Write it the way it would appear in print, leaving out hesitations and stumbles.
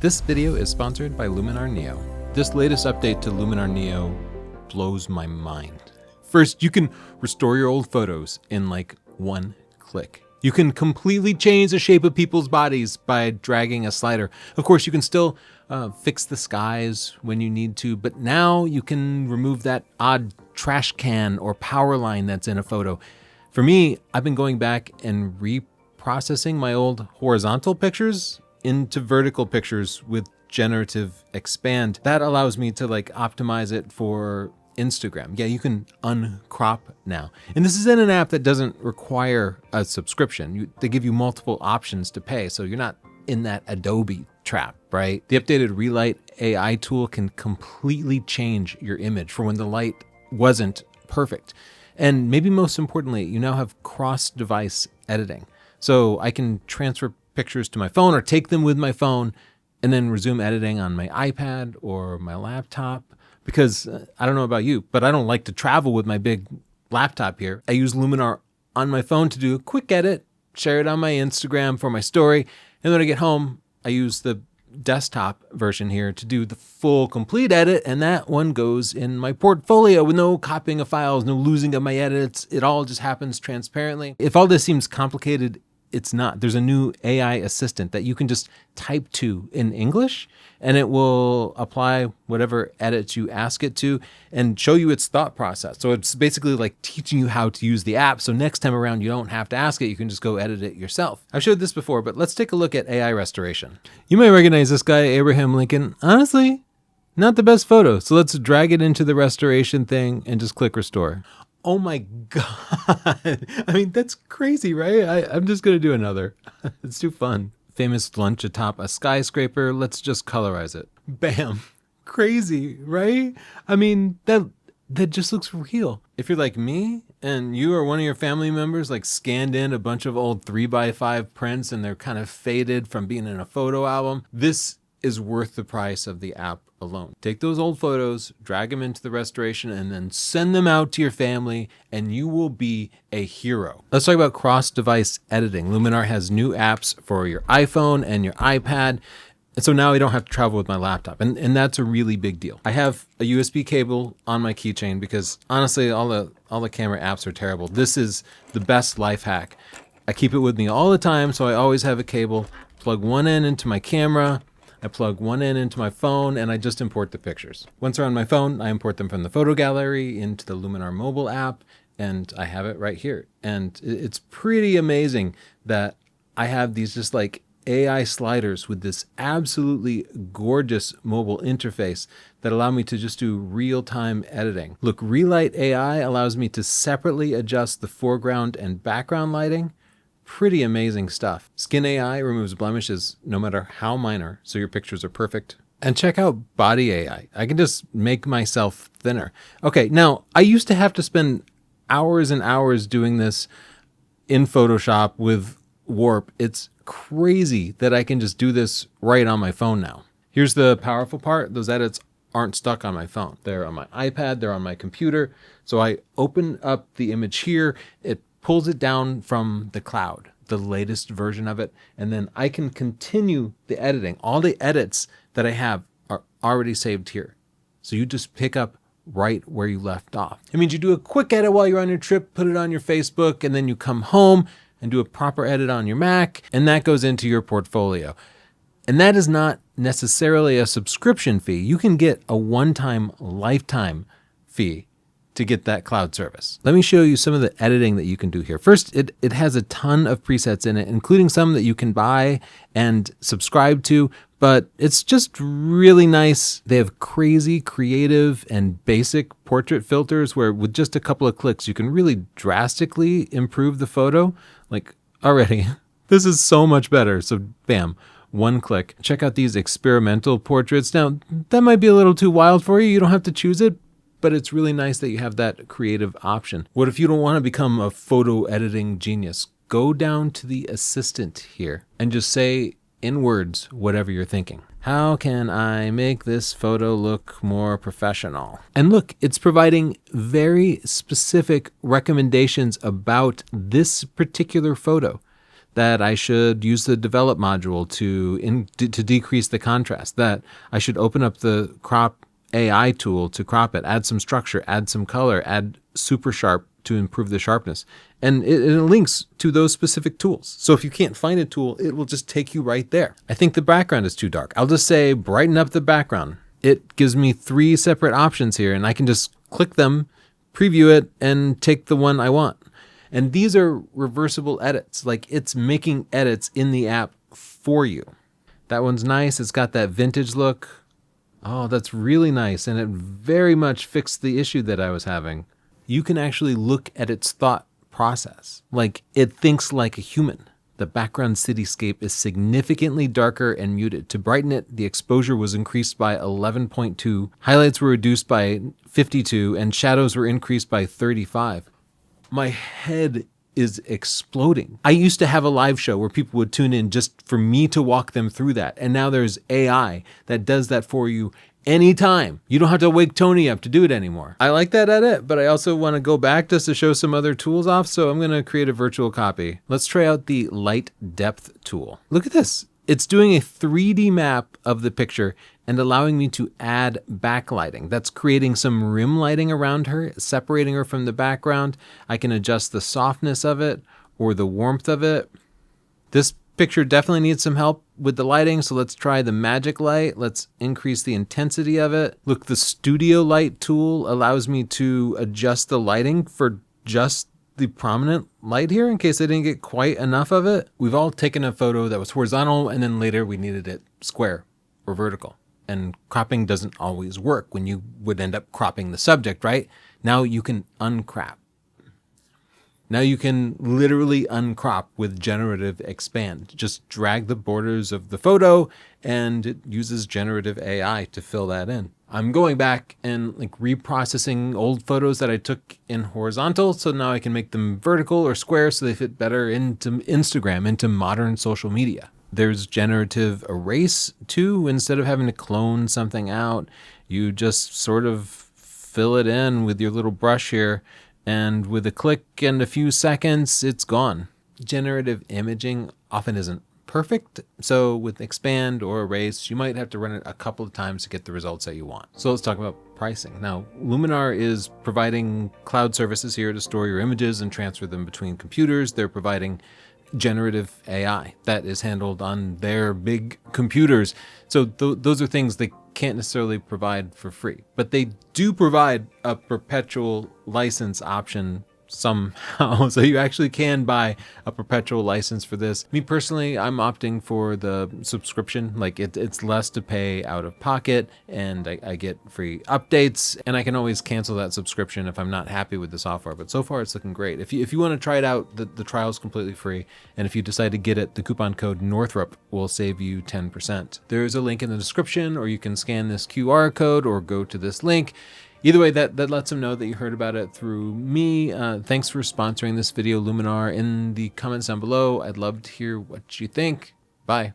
This video is sponsored by Luminar Neo. This latest update to Luminar Neo blows my mind. First, you can restore your old photos in like one click. You can completely change the shape of people's bodies by dragging a slider. Of course, you can still fix the skies when you need to, but now you can remove that odd trash can or power line that's in a photo. For me, I've been going back and reprocessing my old horizontal pictures into vertical pictures with Generative Expand. That allows me to like optimize it for Instagram. Yeah, you can uncrop now. And this is in an app that doesn't require a subscription. They give you multiple options to pay, so you're not in that Adobe trap, right? The updated Relight AI tool can completely change your image for when the light wasn't perfect. And maybe most importantly, you now have cross-device editing. So I can transfer pictures to my phone or take them with my phone and then resume editing on my iPad or my laptop. Because I don't know about you, but I don't like to travel with my big laptop here. I use Luminar on my phone to do a quick edit, share it on my Instagram for my story. And when I get home, I use the desktop version here to do the full complete edit. And that one goes in my portfolio with no copying of files, no losing of my edits. It all just happens transparently. If all this seems complicated, it's not. There's a new AI assistant that you can just type to in English and it will apply whatever edits you ask it to and show you its thought process. So it's basically like teaching you how to use the app. So next time around, you don't have to ask it. You can just go edit it yourself. I've showed this before, but let's take a look at AI restoration. You may recognize this guy, Abraham Lincoln. Honestly, not the best photo. So let's drag it into the restoration thing and just click restore. Oh my God. I mean, that's crazy, right? I'm just going to do another. It's too fun. Famous lunch atop a skyscraper. Let's just colorize it. Bam. Crazy, right? I mean, that just looks real. If you're like me and you or one of your family members like scanned in a bunch of old 3x5 prints and they're kind of faded from being in a photo album, this is worth the price of the app alone. Take those old photos, drag them into the restoration, and then send them out to your family, and you will be a hero. Let's talk about cross-device editing. Luminar has new apps for your iPhone and your iPad, and so now I don't have to travel with my laptop, and that's a really big deal. I have a USB cable on my keychain because honestly, all the camera apps are terrible. This is the best life hack. I keep it with me all the time, so I always have a cable. Plug one end into my camera, I plug one end into my phone, and I just import the pictures. Once they're on my phone, I import them from the photo gallery into the Luminar mobile app, and I have it right here. And it's pretty amazing that I have these just like AI sliders with this absolutely gorgeous mobile interface that allow me to just do real-time editing. Look, Relight AI allows me to separately adjust the foreground and background lighting. Pretty amazing stuff. Skin AI removes blemishes no matter how minor, so your pictures are perfect. And check out Body AI. I can just make myself thinner. Okay, now I used to have to spend hours and hours doing this in Photoshop with Warp. It's crazy that I can just do this right on my phone now. Here's the powerful part. Those edits aren't stuck on my phone. They're on my iPad, they're on my computer. So I open up the image here. It pulls it down from the cloud, the latest version of it, and then I can continue the editing. All the edits that I have are already saved here. So you just pick up right where you left off. It means you do a quick edit while you're on your trip, put it on your Facebook, and then you come home and do a proper edit on your Mac, and that goes into your portfolio. And that is not necessarily a subscription fee. You can get a one-time lifetime fee to get that cloud service. Let me show you some of the editing that you can do here. First, it has a ton of presets in it, including some that you can buy and subscribe to, but it's just really nice. They have crazy, creative, and basic portrait filters where with just a couple of clicks, you can really drastically improve the photo. Like already, this is so much better. So bam, one click. Check out these experimental portraits. Now, that might be a little too wild for you. You don't have to choose it, but it's really nice that you have that creative option. What if you don't want to become a photo editing genius? Go down to the assistant here and just say in words whatever you're thinking. How can I make this photo look more professional? And look, it's providing very specific recommendations about this particular photo. that I should use the develop module to decrease the contrast, that I should open up the crop AI tool to crop it, add some structure, add some color, add super sharp to improve the sharpness. And it links to those specific tools. So if you can't find a tool, it will just take you right there. I think the background is too dark. I'll just say brighten up the background. It gives me 3 separate options here, and I can just click them, preview it, and take the one I want. And these are reversible edits. Like, it's making edits in the app for you. That one's nice. It's got that vintage look. Oh, that's really nice. And it very much fixed the issue that I was having. You can actually look at its thought process. Like, it thinks like a human. The background cityscape is significantly darker and muted. To brighten it, the exposure was increased by 11.2, highlights were reduced by 52, and shadows were increased by 35. My head is exploding. I used to have a live show where people would tune in just for me to walk them through that. And now there's AI that does that for you anytime. You don't have to wake Tony up to do it anymore. I like that edit, but I also want to go back just to show some other tools off. So I'm going to create a virtual copy. Let's try out the light depth tool. Look at this. It's doing a 3D map of the picture and allowing me to add backlighting. That's creating some rim lighting around her, separating her from the background. I can adjust the softness of it or the warmth of it. This picture definitely needs some help with the lighting, so let's try the magic light. Let's increase the intensity of it. Look, the studio light tool allows me to adjust the lighting for just the prominent light here in case I didn't get quite enough of it. We've all taken a photo that was horizontal and then later we needed it square or vertical. And cropping doesn't always work when you would end up cropping the subject, right? Now you can uncrop. Now you can literally uncrop with generative expand. Just drag the borders of the photo and it uses generative AI to fill that in. I'm going back and like reprocessing old photos that I took in horizontal. So now I can make them vertical or square so they fit better into Instagram, into modern social media. There's generative erase too. Instead of having to clone something out, you just sort of fill it in with your little brush here. And with a click and a few seconds, it's gone. Generative imaging often isn't perfect. So with expand or erase, you might have to run it a couple of times to get the results that you want. So let's talk about pricing. Now, Luminar is providing cloud services here to store your images and transfer them between computers. They're providing generative AI that is handled on their big computers. So those are things they can't necessarily provide for free, but they do provide a perpetual license option somehow. So you actually can buy a perpetual license for this. Me personally, I'm opting for the subscription. Like it's less to pay out of pocket and I get free updates and I can always cancel that subscription if I'm not happy with the software. But so far it's looking great. If you want to try it out, the trial is completely free. And if you decide to get it, the coupon code Northrop will save you 10%. There's a link in the description, or you can scan this QR code or go to this link. Either way, that lets them know that you heard about it through me. Thanks for sponsoring this video, Luminar. In the comments down below, I'd love to hear what you think. Bye.